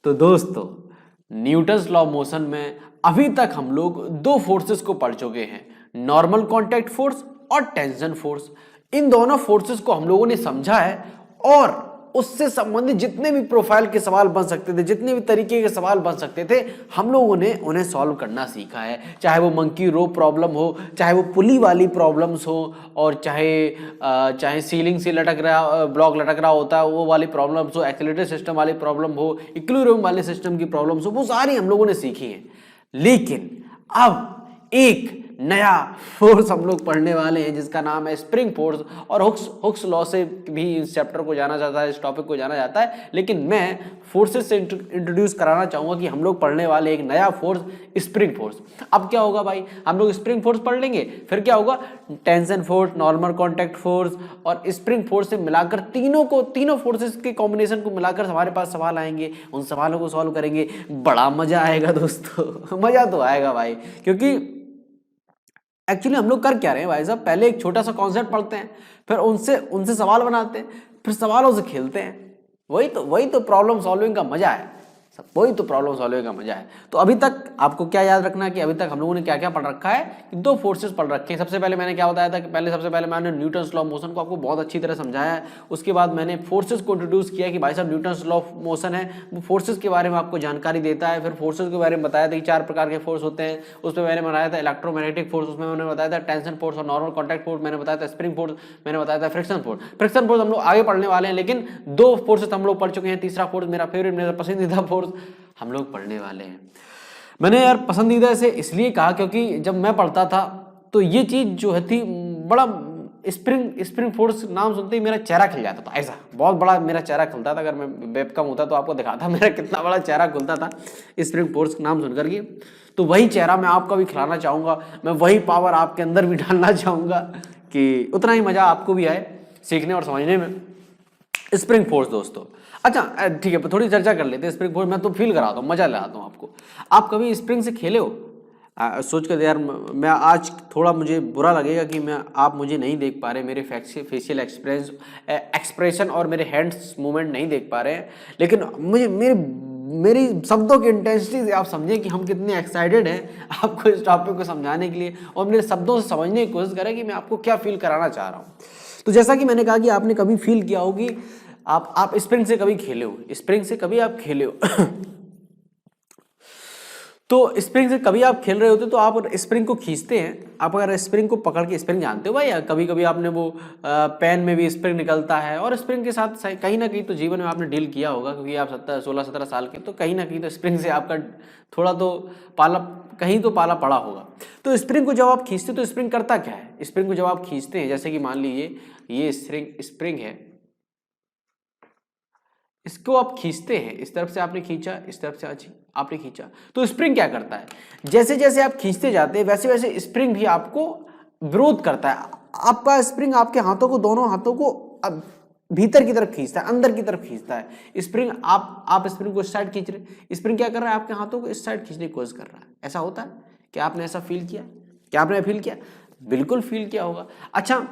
तो दोस्तों, Newton's law of motion में अभी तक हम लोग दो फोर्सेस को पढ़ चुके हैं, नॉर्मल कांटेक्ट फोर्स और टेंशन फोर्स। इन दोनों फोर्सेस को हम लोगों ने समझा है और उससे संबंधित जितने भी प्रोफाइल के सवाल बन सकते थे, जितने भी तरीके के सवाल बन सकते थे, हम लोगों ने उन्हें सॉल्व करना सीखा है। चाहे वो मंकी रो प्रॉब्लम हो, चाहे वो पुली वाली प्रॉब्लम्स हो, और चाहे सीलिंग से लटक रहा, ब्लॉक लटक रहा होता है वो वाली प्रॉब्लम्स हो, एक्सीलरेटर सिस्टम वाली प्रॉब्लम हो, इक्विलिब्रियम वाले सिस्टम की प्रॉब्लम्स हो, वो सारी हम लोगों ने सीखी है। लेकिन अब एक नया फोर्स हम लोग पढ़ने वाले हैं जिसका नाम है स्प्रिंग फोर्स, और हुक्स लॉ से भी इस चैप्टर को जाना जाता है, इस टॉपिक को जाना जाता है। लेकिन मैं फोर्सेस से इंट्रोड्यूस कराना चाहूंगा कि हम लोग पढ़ने वाले एक नया फोर्स स्प्रिंग फोर्स। अब क्या होगा भाई, हम लोग स्प्रिंग फोर्स पढ़ लेंगे, फिर क्या होगा, tension force, normal contact force और स्प्रिंग फोर्स से मिलाकर तीनों फोर्सेस के कॉम्बिनेशन को मिलाकर हमारे पास सवाल आएंगे, उन सवालों को सॉल्व करेंगे। बड़ा मजा आएगा दोस्तों, मजा तो आएगा भाई, क्योंकि एक्चुअली हम लोग कर क्या रहे हैं भाई साहब, पहले एक छोटा सा कॉन्सेप्ट पढ़ते हैं, फिर उनसे सवाल बनाते हैं, फिर सवालों से खेलते हैं। वही तो प्रॉब्लम सॉल्विंग का मजा है, वही तो प्रॉब्लम सॉल्विंग का मजा है। तो अभी तक आपको क्या याद रखना है कि अभी तक हम लोगों ने क्या क्या पढ़ रखा है, कि दो फोर्सेस पढ़ रखे हैं। सबसे पहले मैंने क्या बताया था कि सबसे पहले मैंने न्यूटन्स लॉ ऑफ मोशन को आपको बहुत अच्छी तरह समझाया है। उसके बाद मैंने फोर्सेस को इंट्रोड्यूस किया कि भाई साहब न्यूटन्स लॉ ऑफ मोशन है, वो फोर्सेस के बारे में आपको जानकारी देता है। फिर फोर्सेस के बारे में बताया था कि 4 प्रकार के फोर्स होते हैं, उसमें मैंने बताया था इलेक्ट्रोमैग्नेटिक फोर्स, उसमें मैंने बताया था टेंशन फोर्स और नॉर्मल कॉन्टैक्ट फोर्स, मैंने बताया था स्प्रिंग फोर्स, मैंने बताया था फ्रिक्शन फोर्स हम लोग आगे पढ़ने वाले हैं। लेकिन दो फोर्सेस हम लोग पढ़ चुके हैं, तीसरा फोर्स मेरा फेवरेट, मेरा पसंदीदा फोर्स हम लोग पढ़ने वाले हैं। मैंने यार पसंदीदा से इसलिए कहा क्योंकि जब मैं पढ़ता था तो ये चीज जो है थी बड़ा, स्प्रिंग फोर्स नाम सुनते ही मेरा चेहरा खिल जाता था, ऐसा बहुत बड़ा मेरा चेहरा खुलता था। अगर मैं वेबकम होता तो आपको दिखाता मेरा कितना बड़ा चेहरा खुलता था स्प्रिंग फोर्स नाम सुनकर के। तो वही चेहरा मैं आपका भी खिलाना चाहूंगा, मैं वही पावर आपके अंदर भी डालना चाहूंगा कि उतना ही मजा आपको भी आए सीखने और समझने में। स्प्रिंग फोर्स दोस्तों, अच्छा ठीक है, थोड़ी चर्चा कर लेते हैं स्प्रिंग फोर्स। मैं तो फील कराता हूँ, मजा लाता हूँ आपको। आप कभी स्प्रिंग से खेले हो? सोच कर यार, मैं आज थोड़ा मुझे बुरा लगेगा कि आप मुझे नहीं देख पा रहे, मेरे फेशियल एक्सप्रेशन और मेरे हैंड्स मूवमेंट नहीं देख पा रहे हैं, लेकिन मुझे मेरी शब्दों की इंटेंसिटी से आप समझें कि हम कितने एक्साइटेड हैं आपको इस टॉपिक को समझाने के लिए, और मेरे शब्दों से समझने की कोशिश करें कि मैं आपको क्या फील कराना चाह रहा हूँ। तो जैसा कि मैंने कहा कि आपने कभी फील किया होगी, आप स्प्रिंग से कभी खेले हो, स्प्रिंग से कभी आप खेले हो तो स्प्रिंग से कभी आप खेल रहे होते तो आप स्प्रिंग को खींचते हैं। आप अगर स्प्रिंग को पकड़ के, स्प्रिंग जानते हो भाई, कभी कभी आपने वो पेन में भी स्प्रिंग निकलता है, और स्प्रिंग के साथ कहीं ना कहीं तो जीवन में आपने डील किया होगा, क्योंकि आप 16-17 साल के, तो कहीं ना कहीं तो स्प्रिंग से आपका थोड़ा तो पाला पड़ा होगा। तो स्प्रिंग को जब आप खींचते तो स्प्रिंग करता क्या है, स्प्रिंग को जब आप खींचते हैं, जैसे कि मान लीजिए ये स्प्रिंग है, इसको आप खींचते हैं, इस तरफ से आपने खींचा, इस तरफ से आपने खींचा, तो स्प्रिंग क्या करता है, जैसे जैसे आप खींचते जाते हैं वैसे वैसे स्प्रिंग भी आपको विरोध करता है। आपका स्प्रिंग आपके हाथों को, दोनों हाथों को भीतर की तरफ खींचता है, अंदर की तरफ खींचता है स्प्रिंग। आप स्प्रिंग को इस साइड खींच रहे, स्प्रिंग क्या कर रहा है, आपके हाथों को इस साइड खींचने की कोशिश कर रहा है। ऐसा होता है क्या? आपने ऐसा फील किया? क्या आपने फील किया? बिल्कुल फील किया होगा। अच्छा,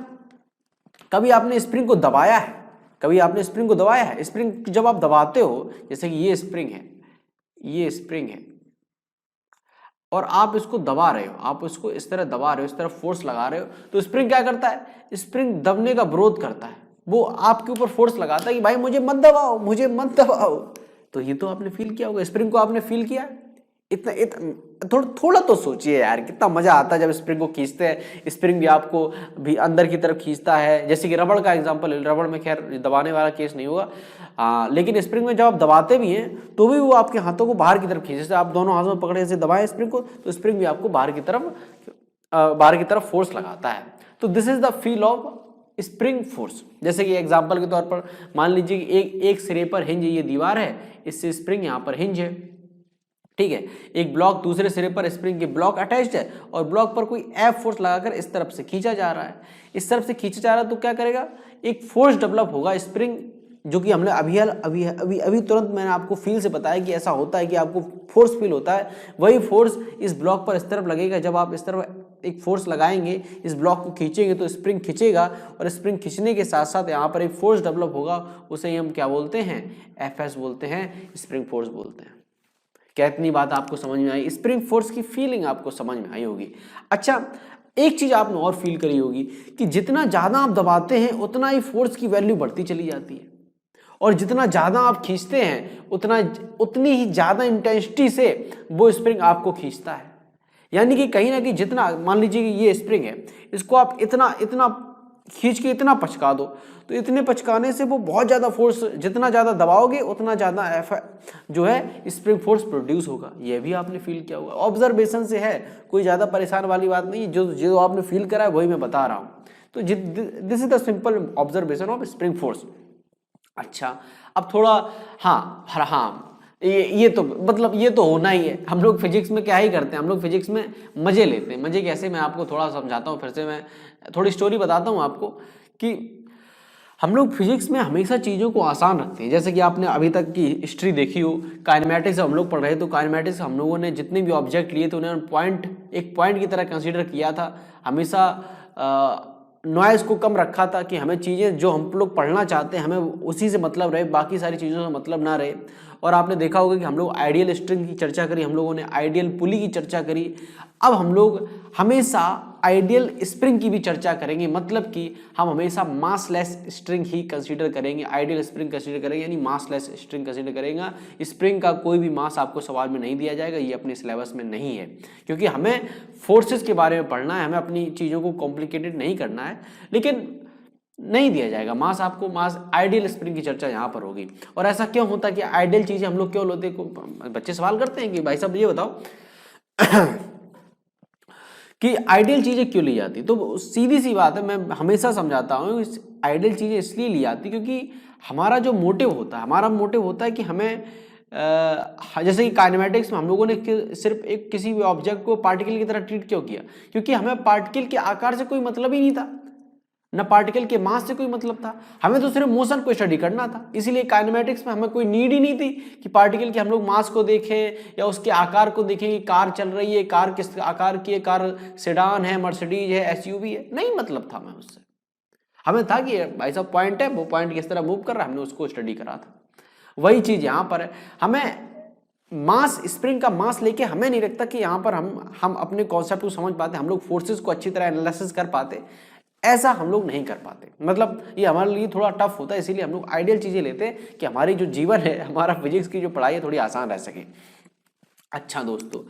कभी आपने स्प्रिंग को दबाया है? कभी आपने स्प्रिंग को दबाया है? स्प्रिंग जब आप दबाते हो, जैसे कि ये स्प्रिंग है, ये स्प्रिंग है, और आप इसको दबा रहे हो, आप इसको इस तरह दबा रहे हो, इस तरह फोर्स लगा रहे हो, तो स्प्रिंग क्या करता है, स्प्रिंग दबने का विरोध करता है, वो आपके ऊपर फोर्स लगाता है कि भाई मुझे मत दबाओ, मुझे मत दबाओ। तो ये तो आपने फील किया होगा, स्प्रिंग को आपने फील किया। थोड़ा तो सोचिए यार, कितना मजा आता है जब स्प्रिंग को खींचते हैं। स्प्रिंग भी आपको भी अंदर की तरफ खींचता है, जैसे कि रबड़ का एग्जांपल है, रबड़ में खैर दबाने वाला केस नहीं होगा, लेकिन स्प्रिंग में जब आप दबाते भी हैं तो भी वो आपके हाथों को बाहर की तरफ खींचे। जैसे आप दोनों हाथों में पकड़े ऐसे दबाएं स्प्रिंग को, तो स्प्रिंग भी आपको बाहर की तरफ फोर्स लगाता है। तो this is the feel of spring force. जैसे कि एग्जांपल के तौर पर मान लीजिए कि एक सिरे पर हिंज, ये दीवार है, इससे स्प्रिंग यहाँ पर हिंज है, ठीक है, एक ब्लॉक दूसरे सिरे पर स्प्रिंग के ब्लॉक अटैच्ड है, और ब्लॉक पर कोई एफ फोर्स लगाकर इस तरफ से खींचा जा रहा है, इस तरफ से खींचा जा रहा है, तो क्या करेगा, एक फोर्स डेवलप होगा स्प्रिंग, जो कि हमने अभी तुरंत मैंने आपको फील से बताया कि ऐसा होता है कि आपको फोर्स फील होता है। वही फोर्स इस ब्लॉक पर इस तरफ लगेगा जब आप इस तरफ एक फोर्स लगाएंगे, इस ब्लॉक को खींचेंगे तो स्प्रिंग खींचेगा, और स्प्रिंग खींचने के साथ साथ यहाँ पर एक फोर्स डेवलप होगा, उसे ही हम क्या बोलते हैं, एफएस बोलते हैं, स्प्रिंग फोर्स बोलते हैं। क्या इतनी बात आपको समझ में आई? स्प्रिंग फोर्स की फीलिंग आपको समझ में आई होगी। अच्छा, एक चीज आपने और फील करी होगी कि जितना ज्यादा आप दबाते हैं उतना ही फोर्स की वैल्यू बढ़ती चली जाती है, और जितना ज्यादा आप खींचते हैं उतनी ही ज्यादा इंटेंसिटी से वो स्प्रिंग आपको खींचता है। यानी कि कहीं ना कहीं जितना, मान लीजिए कि ये स्प्रिंग है, इसको आप इतना इतना खींच के इतना पचका दो, तो इतने पचकाने से वो बहुत ज़्यादा फोर्स, जितना ज़्यादा दबाओगे उतना ज़्यादा एफ जो है स्प्रिंग फोर्स प्रोड्यूस होगा। ये भी आपने फील किया होगा, ऑब्जर्वेशन से है, कोई ज़्यादा परेशान वाली बात नहीं, जो आपने फील करा है वही मैं बता रहा हूँ। तो this is the simple observation of spring force. अच्छा, अब थोड़ा हाँ ये तो मतलब ये तो होना ही है। हम लोग फिजिक्स में क्या ही करते हैं, हम लोग फिजिक्स में मजे लेते हैं। मजे कैसे, मैं आपको थोड़ा समझाता हूँ, फिर से मैं थोड़ी स्टोरी बताता हूँ आपको कि हम लोग फिजिक्स में हमेशा चीज़ों को आसान रखते हैं। जैसे कि आपने अभी तक की हिस्ट्री देखी हो, काइनेमैटिक्स हम लोग पढ़ रहे, तो काइनेमैटिक्स हम लोगों ने जितने भी ऑब्जेक्ट लिए थे उन्हें एक पॉइंट की तरह कंसीडर किया था। हमेशा नॉइज़ को कम रखा था कि हमें चीज़ें जो हम लोग पढ़ना चाहते हैं हमें उसी से मतलब रहे, बाकी सारी चीज़ों से मतलब ना रहे। और आपने देखा होगा कि हम लोग आइडियल स्ट्रिंग की चर्चा करी, हम लोगों ने आइडियल पुली की चर्चा करी। अब हम लोग हमेशा आइडियल स्प्रिंग की भी चर्चा करेंगे, मतलब कि हम हमेशा मासलेस स्ट्रिंग ही कंसीडर करेंगे, आइडियल स्प्रिंग कंसीडर करेंगे, यानी मासलेस स्ट्रिंग कंसीडर करेंगे। स्प्रिंग का कोई भी मास आपको सवाल में नहीं दिया जाएगा, ये अपने सिलेबस में नहीं है, क्योंकि हमें फोर्सेस के बारे में पढ़ना है, हमें अपनी चीज़ों को कॉम्प्लिकेटेड नहीं करना है। लेकिन नहीं दिया जाएगा मास, आपको मास आइडियल स्प्रिंग की चर्चा यहाँ पर होगी। और ऐसा क्यों होता है कि आइडियल चीज़ें हम लोग क्यों लेते हैं? बच्चे सवाल करते हैं कि भाई साहब ये बताओ कि आइडियल चीज़ें क्यों ली जाती? तो सीधी सी बात है, मैं हमेशा समझाता हूँ, आइडियल चीज़ें इसलिए ली जाती क्योंकि हमारा जो मोटिव होता है, हमारा मोटिव होता है कि हमें जैसे कि काइनेमैटिक्स में हम लोगों ने सिर्फ एक किसी भी ऑब्जेक्ट को पार्टिकल की तरह ट्रीट क्यों किया? क्योंकि हमें पार्टिकल के आकार से कोई मतलब ही नहीं था, न पार्टिकल के मास से कोई मतलब था, हमें तो सिर्फ मोशन को स्टडी करना था। इसीलिए काइनेमैटिक्स में हमें कोई नीड ही नहीं थी कि पार्टिकल के हम लोग मास को देखें या उसके आकार को देखें कि कार चल रही है, कार किस आकार की है, कार सेडान है, मर्सिडीज है, एसयूवी है, नहीं मतलब था हमें उससे। हमें था कि भाई साहब पॉइंट है, वो पॉइंट किस तरह मूव कर रहा है, हमने उसको स्टडी करा था। वही चीज यहाँ पर है, हमें मास, स्प्रिंग का मास लेके हमें नहीं लगता कि यहाँ पर हम अपने कॉन्सेप्ट को समझ पाते, हम लोग फोर्सेस को अच्छी तरह एनालिसिस कर पाते। ऐसा हम लोग नहीं कर पाते, मतलब ये हमारे लिए थोड़ा टफ होता है। इसीलिए हम लोग आइडियल चीजें लेते हैं कि हमारी जो जीवन है, हमारा फिजिक्स की जो पढ़ाई है, थोड़ी आसान रह सके। अच्छा दोस्तों,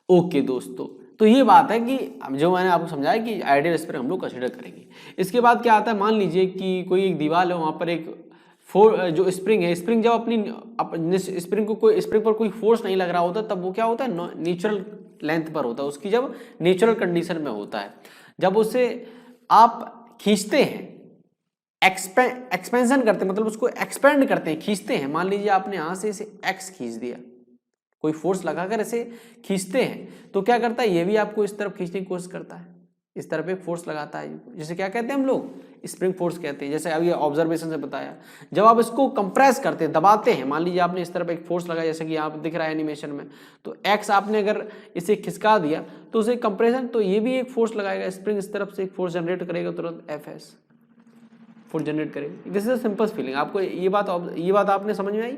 ओके दोस्तों, तो ये बात है कि जो मैंने आपको समझाया कि आइडियल स्प्रिंग हम लोग कंसीडर करेंगे। इसके बाद क्या आता है, मान लीजिए कि कोई एक दीवार है, वहां पर एक जो स्प्रिंग है, स्प्रिंग जब अपनी स्प्रिंग पर कोई फोर्स नहीं लग रहा होता, तब वो क्या होता है, नेचुरल लेंथ पर होता है, उसकी जब नेचुरल कंडीशन में होता है। जब उसे आप खींचते हैं, एक्सपेंशन करते हैं, मतलब उसको एक्सपेंड करते हैं, खींचते हैं। मान लीजिए आपने यहां से इसे एक्स खींच दिया, कोई फोर्स लगाकर इसे खींचते हैं, तो क्या करता है, ये भी आपको इस तरफ खींचने की कोशिश करता है, इस तरफ एक फोर्स लगाता है, जिसे क्या कहते हैं हम लोग, स्प्रिंग फोर्स कहते हैं। जैसे अभी ऑब्जर्वेशन से बताया, जब आप इसको कंप्रेस करते हैं, दबाते हैं, मान लीजिए आपने इस तरफ एक फोर्स लगाया, जैसे कि यहाँ पे दिख रहा है एनिमेशन में, तो एक्स आपने अगर इसे खिसका दिया तो उसे कंप्रेशन, तो ये भी एक फोर्स लगाएगा, स्प्रिंग इस तरफ से एक फोर्स जनरेट करेगा, तुरंत एफ एस फोर्स जनरेट करेगी। This is simple feeling. आपको ये बात आपने समझ में आई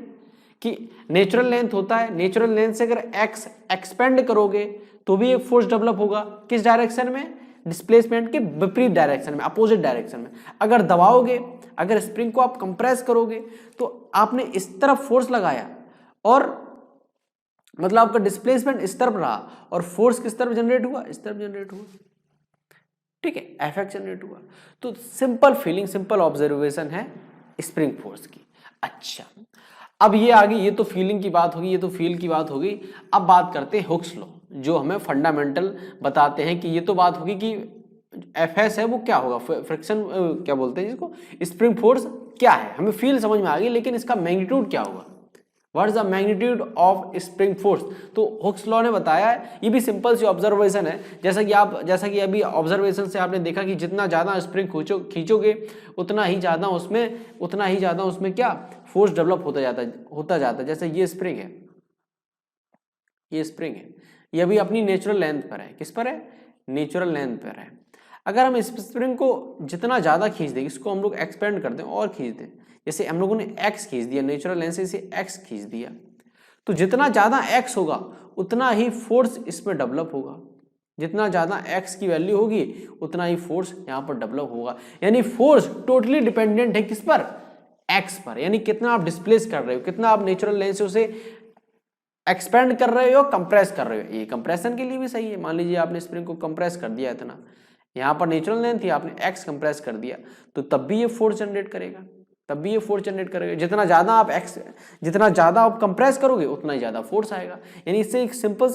कि नेचुरल लेंथ होता है, नेचुरल लेंथ से अगर एक्स एक्सपेंड करोगे तो भी एक फोर्स डेवलप होगा, किस डायरेक्शन में, डिस्प्लेसमेंट के विपरीत डायरेक्शन में, अपोजिट डायरेक्शन में। अगर दबाओगे, अगर स्प्रिंग को आप कंप्रेस करोगे, तो आपने इस तरफ फोर्स लगाया और मतलब आपका डिस्प्लेसमेंट इस तरफ रहा और फोर्स किस तरफ जनरेट हुआ, इस तरफ जनरेट हुआ, ठीक है, एफ एक्स जनरेट हुआ। तो सिंपल फीलिंग, सिंपल ऑब्जर्वेशन है स्प्रिंग फोर्स की। अच्छा, अब ये आ गई, ये तो फीलिंग की बात होगी, ये तो फील की बात होगी। अब बात करते हैं हुक्स लॉ, जो हमें फंडामेंटल बताते हैं कि ये तो बात होगी कि एफ एस है वो क्या होगा, फ्रिक्शन क्या बोलते हैं जिसको, स्प्रिंग फोर्स क्या है, हमें फील समझ में आ गई, लेकिन इसका मैग्नीट्यूड क्या होगा, what is the magnitude of spring force. तो हुक्स लॉ ने बताया है, ये भी सिंपल सी ऑब्जर्वेशन है। जैसा कि अभी ऑब्जर्वेशन से आपने देखा कि जितना ज्यादा स्प्रिंग खींचोगे उतना ही ज्यादा उसमें क्या फोर्स डेवलप होता जाता है। जैसे ये स्प्रिंग है, ये अभी अपनी नेचुरल लेंथ पर है, किस पर है, नेचुरल लेंथ पर है। अगर हम इस स्प्रिंग को जितना ज़्यादा खींच दें, इसको हम लोग एक्सपेंड कर दें और खींच दें, जैसे हम लोगों ने x खींच दिया, नेचुरल लेंथ से इसे x खींच दिया, तो जितना ज़्यादा x होगा उतना ही फोर्स इसमें डेवलप होगा। जितना ज़्यादा x की वैल्यू होगी उतना ही फोर्स यहाँ पर डेवलप होगा। यानी फोर्स टोटली डिपेंडेंट है किस पर? x पर। यानी कितना आप डिस्प्लेस कर रहे हो, कितना आप नेचुरल लेंथ से उसे एक्सपेंड कर रहे हो, कंप्रेस कर रहे हो। ये कंप्रेशन के लिए भी सही है। मान लीजिए आपने स्प्रिंग को कंप्रेस कर दिया इतना, यहाँ पर नेचुरल लेंथ थी, आपने x कंप्रेस कर दिया, तो तब भी ये फोर्स जनरेट करेगा, तब भी ये फोर्स जनरेट करेगा। जितना ज़्यादा आप कंप्रेस करोगे उतना ही ज़्यादा फोर्स आएगा। यानी इससे एक सिंपल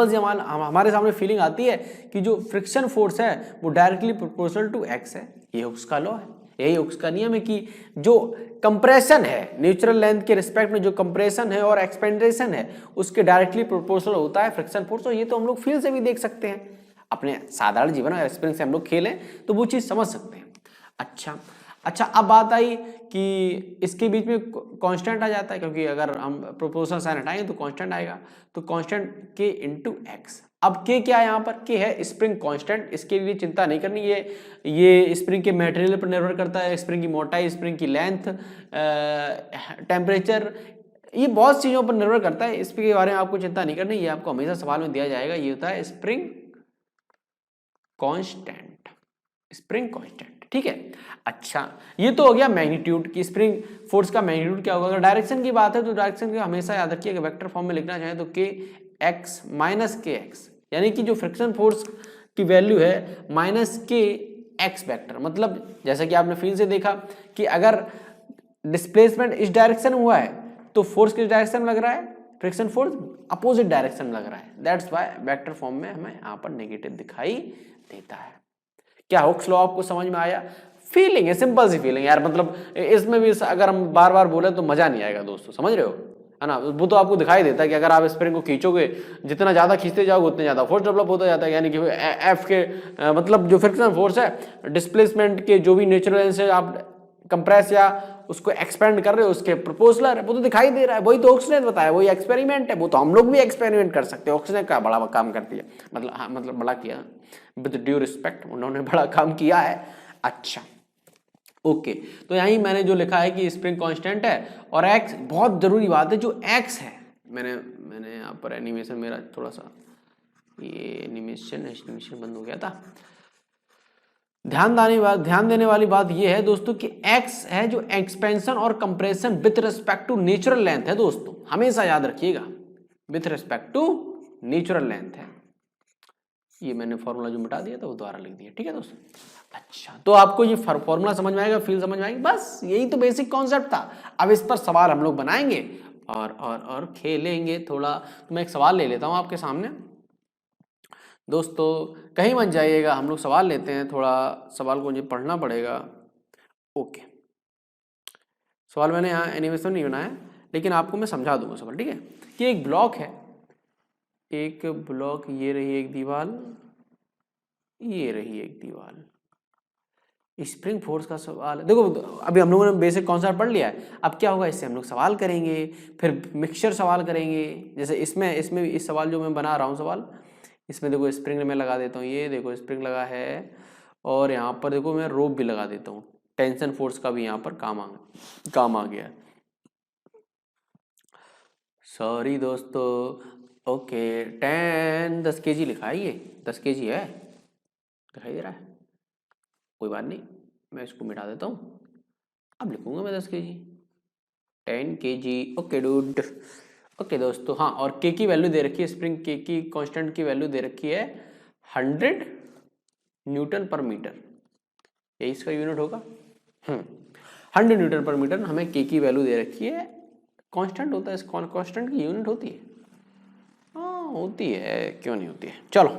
सी हमारे सामने फीलिंग आती है कि जो फ्रिक्शन फोर्स है वो डायरेक्टली प्रोपोर्शनल टू x है। ये हुक्स का लॉ है, यही हुक्स का नियम है कि जो कंप्रेशन है नेचुरल लेंथ के रिस्पेक्ट में, जो कंप्रेशन है और एक्सपेंडेशन है उसके डायरेक्टली प्रोपोर्शनल होता है फ्रिक्शन फोर्स। और ये तो हम लोग फील से भी देख सकते हैं अपने साधारण जीवन में, स्प्रिंग से हम लोग खेलें तो वो चीज़ समझ सकते हैं। अच्छा अब बात आई कि इसके बीच में कांस्टेंट आ जाता है, क्योंकि अगर हम प्रोपोर्शनल साइन हटाएंगे तो कांस्टेंट आएगा, तो कांस्टेंट k इंटू एक्स। अब k क्या है यहाँ पर? k है स्प्रिंग कांस्टेंट, इसके लिए चिंता नहीं करनी। ये स्प्रिंग के मटेरियल पर निर्भर करता है, स्प्रिंग की मोटाई, स्प्रिंग की लेंथ, टेम्परेचर, ये बहुत चीज़ों पर निर्भर करता है। इसके बारे में आपको चिंता नहीं करनी, ये आपको हमेशा सवाल में दिया जाएगा। ये होता है स्प्रिंग कांस्टेंट, स्प्रिंग कांस्टेंट, ठीक है। अच्छा, ये तो हो गया मैग्नीट्यूड की, स्प्रिंग फोर्स का मैग्नीट्यूड क्या होगा। अगर डायरेक्शन की बात है तो डायरेक्शन का हमेशा याद रखिए, वेक्टर फॉर्म में लिखना चाहें तो के एक्स माइनस के एक्स, यानी कि जो फ्रिक्शन फोर्स की वैल्यू है माइनस के एक्स वेक्टर। मतलब जैसा कि आपने फील से देखा कि अगर डिस्प्लेसमेंट इस डायरेक्शन हुआ है तो फोर्स किस डायरेक्शन में लग रहा है? फ्रिक्शन फोर्स अपोजिट डायरेक्शन में लग रहा है। दैट्स व्हाई वेक्टर फॉर्म में हमें यहाँ पर नेगेटिव दिखाई देता है। क्या हुक्स लॉ आपको समझ में आया? फीलिंग है, सिंपल सी फीलिंग यार। मतलब इसमें भी अगर हम बार बार बोले तो मजा नहीं आएगा दोस्तों, समझ रहे हो, है ना। वो तो आपको दिखाई देता है कि अगर आप स्प्रिंग को खींचोगे, जितना ज्यादा खींचते जाओगे उतना ज्यादा फोर्स डेवलप होता जाता है। यानी कि एफ के मतलब जो फ्रिक्शन फोर्स है, डिस्प्लेसमेंट के जो भी नेचुरल से आप कंप्रेस या उसको एक्सपेंड कर रहे हो उसके प्रोपोर्शनल है, वो तो दिखाई दे रहा है। वही तो हुक्स ने बताया, वही एक्सपेरिमेंट है। वो तो हम लोग भी एक्सपेरिमेंट कर सकते हैं। हुक्स ने का बड़ा काम कर दिया, मतलब हाँ, मतलब बड़ा किया, विद ड्यू रिस्पेक्ट, उन्होंने बड़ा काम किया है। अच्छा ओके, तो यहीं मैंने जो लिखा है कि स्प्रिंग कांस्टेंट है और एक्स, बहुत जरूरी बात है, जो एक्स है, मैंने यहाँ पर एनिमेशन मेरा थोड़ा सा ये एनिमेशन बंद हो गया था। ध्यान देने वाली बात यह है दोस्तों कि x है जो एक्सपेंशन और compression with respect to natural length है दोस्तों, हमेशा याद रखिएगा, with respect to natural length है। ये मैंने फॉर्मूला जो मिटा दिया था वो दोबारा लिख दिया, ठीक है दोस्तों। अच्छा, तो आपको ये फॉर्मूला समझ में आएगा, फील समझ में आएगी, बस यही तो बेसिक कॉन्सेप्ट था। अब इस पर सवाल हम लोग बनाएंगे और खेलेंगे थोड़ा। तो मैं एक सवाल ले लेता हूँ आपके सामने दोस्तों, कहीं मत जाइएगा, हम लोग सवाल लेते हैं। थोड़ा सवाल को मुझे पढ़ना पड़ेगा। ओके, सवाल मैंने यहाँ एनिमेशन नहीं बनाया, लेकिन आपको मैं समझा दूंगा सवाल, ठीक है। कि एक ब्लॉक है, एक ब्लॉक, ये रही एक दीवार, ये रही एक दीवार, स्प्रिंग फोर्स का सवाल है। देखो अभी हम लोगों ने बेसिक कॉन्सेप्ट पढ़ लिया है, अब क्या होगा, इससे हम लोग सवाल करेंगे, फिर मिक्सचर सवाल करेंगे। जैसे इसमें इस सवाल जो मैं बना रहा हूँ सवाल, इसमें देखो स्प्रिंग में लगा देता हूँ, ये देखो स्प्रिंग लगा है, और यहाँ पर देखो मैं रोप भी लगा देता हूँ, टेंशन फोर्स का भी यहाँ पर काम आ गया। सॉरी दोस्तों, ओके 10 kg लिखा है, ये 10 kg है, दिखाई दे रहा है, कोई बात नहीं, मैं इसको मिटा देता हूँ, अब लिखूंगा मैं 10 kg, 10 kg। Okay dude, okay दोस्तों। हाँ, और के की वैल्यू दे रखी है, स्प्रिंग के की कांस्टेंट की वैल्यू दे रखी है 100 न्यूटन पर मीटर, यही इसका यूनिट होगा। 100 न्यूटन पर मीटर हमें के की वैल्यू दे रखी है, कांस्टेंट होता है, इस कांस्टेंट की यूनिट होती है। हाँ होती है, क्यों नहीं होती है। चलो,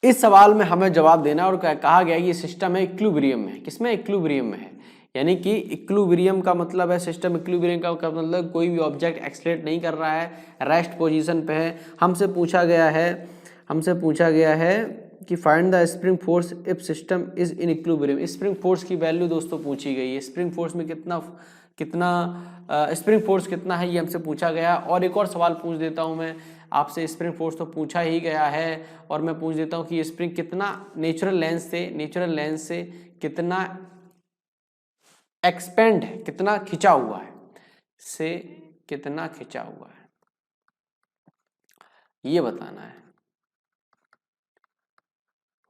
इस सवाल में हमें जवाब देना, और कहा गया कि ये सिस्टम है इक्विलिब्रियम में। किसमें? इक्विलिब्रियम में है। यानी कि इक्विलिब्रियम का मतलब है, सिस्टम इक्विलिब्रियम का मतलब कोई भी ऑब्जेक्ट एक्सलेट नहीं कर रहा है, रेस्ट पोजीशन पे है। हमसे पूछा गया है कि find the spring force if system is in equilibrium. Spring force की वैल्यू दोस्तों पूछी गई है, स्प्रिंग फोर्स में कितना स्प्रिंग फोर्स कितना है, ये हमसे पूछा गया। और एक और सवाल पूछ देता हूँ मैं आपसे स्प्रिंग फोर्स तो पूछा ही गया है, और मैं पूछ देता हूं कि ये स्प्रिंग कितना नेचुरल लेंस से कितना एक्सपेंड है, कितना खिंचा हुआ है, से कितना खिंचा हुआ है, ये बताना है।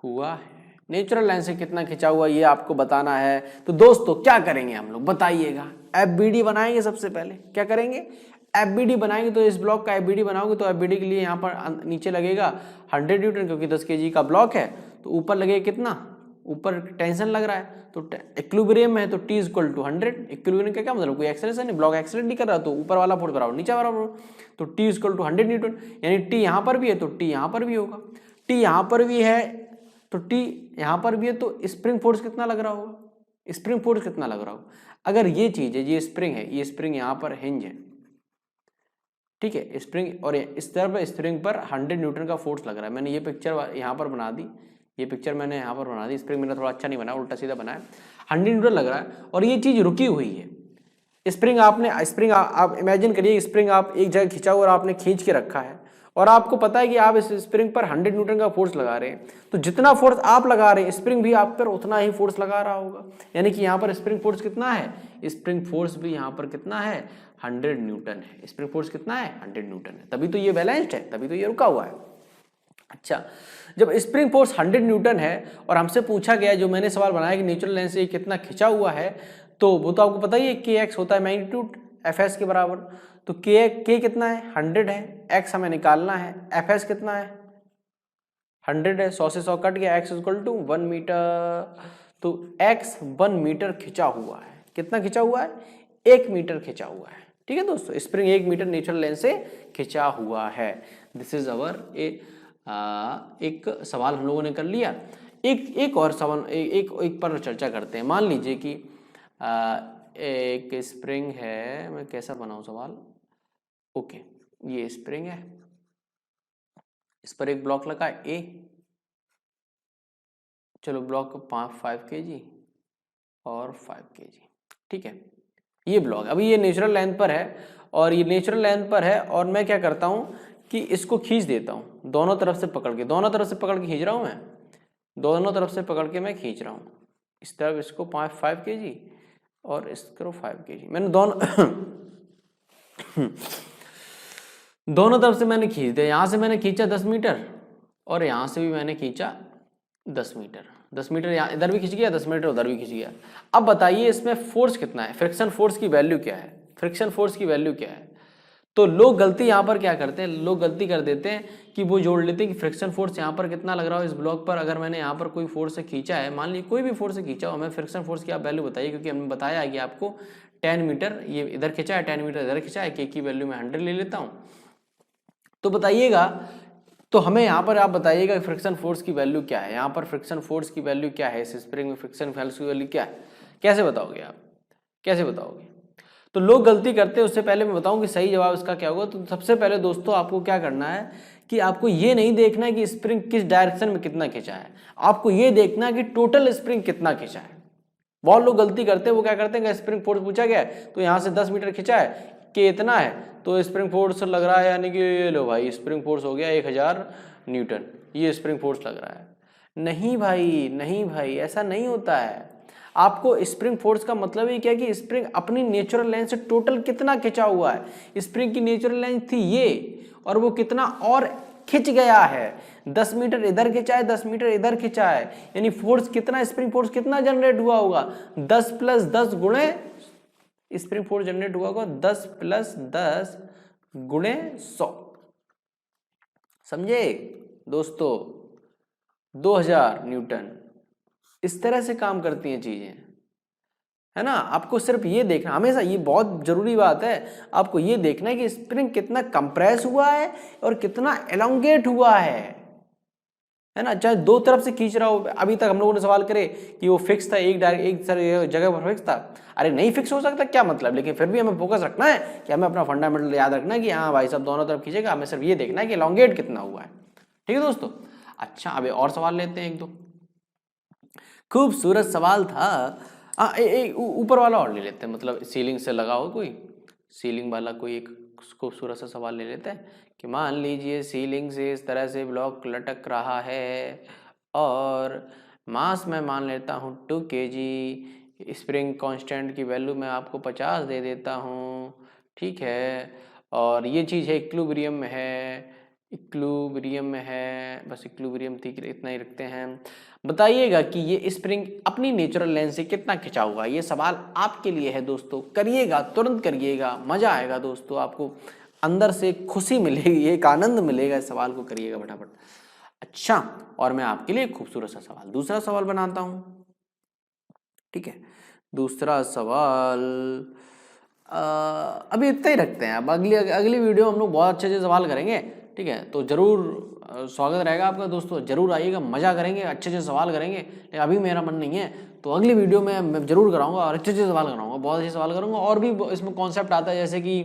हुआ है नेचुरल लाइन से कितना खिंचा हुआ, ये आपको बताना है। तो दोस्तों क्या करेंगे हम लोग, बताइएगा। एफबीडी बनाएंगे। सबसे पहले क्या करेंगे, एफबीडी बनाएंगे। तो इस ब्लॉक का एफबीडी बनाओगे तो एफबीडी के लिए यहाँ पर नीचे लगेगा 100 न्यूटन, क्योंकि 10 kg का ब्लॉक है। तो ऊपर लगेगा कितना, ऊपर टेंशन लग रहा है, तो इक्विलिब्रियम है, तो T = 100। इक्विलिब्रियम का क्या मतलब, कोई एक्सेलरेशन नहीं, ब्लॉक एक्सेलरेट नहीं कर रहा, तो ऊपर वाला फोर्स बराबर नीचे बराबर, तो T = 100 न्यूटन। यानी T यहाँ पर भी है तो T यहाँ पर भी होगा, T यहाँ पर भी है तो T यहाँ पर भी है, तो स्प्रिंग फोर्स कितना लग रहा होगा, स्प्रिंग फोर्स कितना लग रहा होगा। अगर ये चीज है, ये स्प्रिंग है, ये स्प्रिंग यहाँ पर हिंज है, ठीक है, स्प्रिंग, और इस तरफ स्प्रिंग पर 100 न्यूटन का फोर्स लग रहा है। मैंने ये पिक्चर यहाँ पर बना दी, ये पिक्चर मैंने यहाँ पर बना दी। स्प्रिंग मेरा थोड़ा अच्छा नहीं बना, उल्टा सीधा बना है। 100 न्यूटन लग रहा है और ये चीज रुकी हुई है। स्प्रिंग आप इमेजिन करिए, स्प्रिंग आप एक जगह खींचा हुआ और आपने खींच के रखा है, और आपको पता है कि आप इस स्प्रिंग पर 100 न्यूटन का फोर्स लगा रहे हैं। तो जितना फोर्स आप लगा रहे हैं, स्प्रिंग भी आप पर उतना ही फोर्स लगा रहा होगा। यानी कि यहाँ पर स्प्रिंग फोर्स कितना है, स्प्रिंग फोर्स भी यहाँ पर कितना है, 100 न्यूटन है। स्प्रिंग फोर्स कितना है, 100 न्यूटन है। तभी तो ये बैलेंस्ड है, तभी तो ये रुका हुआ है। अच्छा, जब स्प्रिंग फोर्स 100 न्यूटन है और हमसे पूछा गया, जो मैंने सवाल बनाया कि नेचुरल लेंस से कितना खिंचा हुआ है, तो वो तो आपको पता ही है, kx होता है मैग्नीट्यूड Fs के बराबर। तो k कितना है, 100 है, x हमें निकालना है, Fs कितना है, 100 है, 100 से 100 कट गया, x = 1 मीटर। तो x 1 मीटर खिंचा हुआ है। कितना खिंचा हुआ है, 1 मीटर खिंचा हुआ है। ठीक है दोस्तों, स्प्रिंग 1 मीटर नेचुरल लेंस से खिंचा हुआ है। दिस इज अवर एक सवाल हम लोगों ने कर लिया। एक और सवाल एक पर चर्चा करते हैं। मान लीजिए कि एक स्प्रिंग है, मैं कैसा बनाऊं सवाल, ओके, ये स्प्रिंग है, इस पर एक ब्लॉक लगा है A, चलो ब्लॉक 5 kg और 5 kg, ठीक है। ये ब्लॉक अभी ये नेचुरल लेंथ पर है, और ये नेचुरल लेंथ पर है, और मैं क्या करता हूं कि इसको खींच देता हूं दोनों तरफ से पकड़ के, खींच रहा हूं मैं, दोनों तरफ से पकड़ के मैं खींच रहा हूं। इस तरफ इसको 5 kg और इस तरफ 5 kg, मैंने दोनों तरफ से मैंने खींच दिया। यहां से मैंने खींचा 10 मीटर और यहां से भी मैंने खींचा 10 मीटर। 10 मीटर यहाँ इधर भी खींच गया, 10 मीटर उधर भी खींच गया। अब बताइए इसमें फोर्स कितना है, फ्रिक्शन फोर्स की वैल्यू क्या है, फ्रिक्शन फोर्स की वैल्यू क्या है। तो लोग गलती यहाँ पर क्या करते हैं, लोग गलती कर देते हैं कि वो जोड़ लेते हैं कि फ्रिक्शन फोर्स यहाँ पर कितना लग रहा हो इस ब्लॉक पर। अगर मैंने यहाँ पर कोई फोर्स से खींचा है, मान लीजिए कोई भी फोर्स से खींचा हो, हमें फ्रिक्शन फोर्स की आप वैल्यू बताइए, क्योंकि हमने बताया है कि आपको 10 मीटर ये इधर खींचा है, 10 मीटर इधर खींचा है, के की वैल्यू मैं 100 ले लेता हूँ। तो बताइएगा, तो हमें यहाँ पर आप बताइएगा फ्रिक्शन फोर्स की वैल्यू क्या है, यहाँ पर फ्रिक्शन फोर्स की वैल्यू क्या है, इस स्प्रिंग में फ्रिक्शन फोर्स की वैल्यू क्या है, कैसे बताओगे आप, कैसे बताओगे। तो लोग गलती करते हैं, उससे पहले मैं बताऊं कि सही जवाब इसका क्या होगा। तो सबसे पहले दोस्तों आपको क्या करना है कि आपको ये नहीं देखना है कि स्प्रिंग किस डायरेक्शन में कितना खींचा है, आपको ये देखना है कि टोटल स्प्रिंग कितना खींचा है। बहुत लोग गलती करते हैं, वो क्या करते हैं, स्प्रिंग फोर्स पूछा गया है तो यहाँ से 10 मीटर खींचा है, कि इतना है तो स्प्रिंग फोर्स लग रहा है, यानी कि लो भाई स्प्रिंग फोर्स हो गया 1000 न्यूटन, ये स्प्रिंग फोर्स लग रहा है। नहीं भाई, नहीं भाई, ऐसा नहीं होता है। आपको स्प्रिंग फोर्स का मतलब ही क्या है कि स्प्रिंग अपनी नेचुरल लेंथ से टोटल कितना खिंचा हुआ है। स्प्रिंग की नेचुरल लेंथ थी ये, और वो कितना और खिंच गया है, 10 मीटर इधर खिंचा है, 10 मीटर इधर खिंचा है, यानी फोर्स कितना, स्प्रिंग फोर्स कितना जनरेट हुआ होगा, 10 + 10 गुणे स्प्रिंग फोर्स जनरेट हुआ होगा 10 + 10 गुणे 100। समझे दोस्तों, 2000 न्यूटन। इस तरह से काम करती हैं चीजें, है ना। आपको सिर्फ ये देखना हमेशा, ये बहुत जरूरी बात है, आपको ये देखना है कि स्प्रिंग कितना कंप्रेस हुआ है और कितना एलोंगेट हुआ है ना। चाहे दो तरफ से खींच रहा हो। अभी तक हम लोगों ने सवाल करे कि वो फिक्स था, एक जगह पर फिक्स था। अरे नहीं फिक्स हो सकता, क्या मतलब, लेकिन फिर भी हमें फोकस रखना है कि हमें अपना फंडामेंटल याद रखना है कि हाँ भाई साहब दोनों तरफ खींचेगा, हमें सिर्फ ये देखना है कि एलोंगेट कितना हुआ है। ठीक है दोस्तों। अच्छा, अब और सवाल लेते हैं, एक दो खूबसूरत सवाल था। ऊपर वाला और ले लेते हैं, मतलब सीलिंग से लगा हो कोई, सीलिंग वाला कोई एक खूबसूरत सा सवाल ले लेते हैं कि मान लीजिए सीलिंग से इस तरह से ब्लॉक लटक रहा है और मास मैं मान लेता हूँ 2 kg, स्प्रिंग कांस्टेंट की वैल्यू मैं आपको 50 दे देता हूँ, ठीक है, और ये चीज़ है इक्विलिब्रियम में है, इक्विलिब्रियम में है, बस इक्विलिब्रियम ठीक इतना ही रखते हैं। बताइएगा कि ये स्प्रिंग अपनी नेचुरल लेंथ से कितना खिंचा हुआ। ये सवाल आपके लिए है दोस्तों, करिएगा, तुरंत करिएगा, मजा आएगा दोस्तों, आपको अंदर से खुशी मिलेगी, एक आनंद मिलेगा, इस सवाल को करिएगा फटाफट। अच्छा, और मैं आपके लिए एक खूबसूरत सा सवाल, दूसरा सवाल बनाता हूं, ठीक है। दूसरा सवाल अभी इतना ही रखते हैं, अब अगली अगली वीडियो हम लोग बहुत अच्छे अच्छे सवाल करेंगे, ठीक है। तो जरूर स्वागत रहेगा आपका दोस्तों, जरूर आइएगा, मजा करेंगे, अच्छे अच्छे सवाल करेंगे। लेकिन अभी मेरा मन नहीं है, तो अगली वीडियो में मैं जरूर कराऊंगा और अच्छे अच्छे सवाल कराऊंगा, बहुत अच्छे सवाल करूंगा। और भी इसमें कॉन्सेप्ट आता है जैसे कि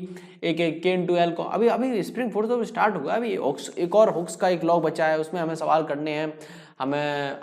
एक K/L को अभी स्प्रिंग फोर्स तो स्टार्ट हुआ, अभी एक और हुक्स का एक लॉ बचा है, उसमें हमें सवाल करने हैं, हमें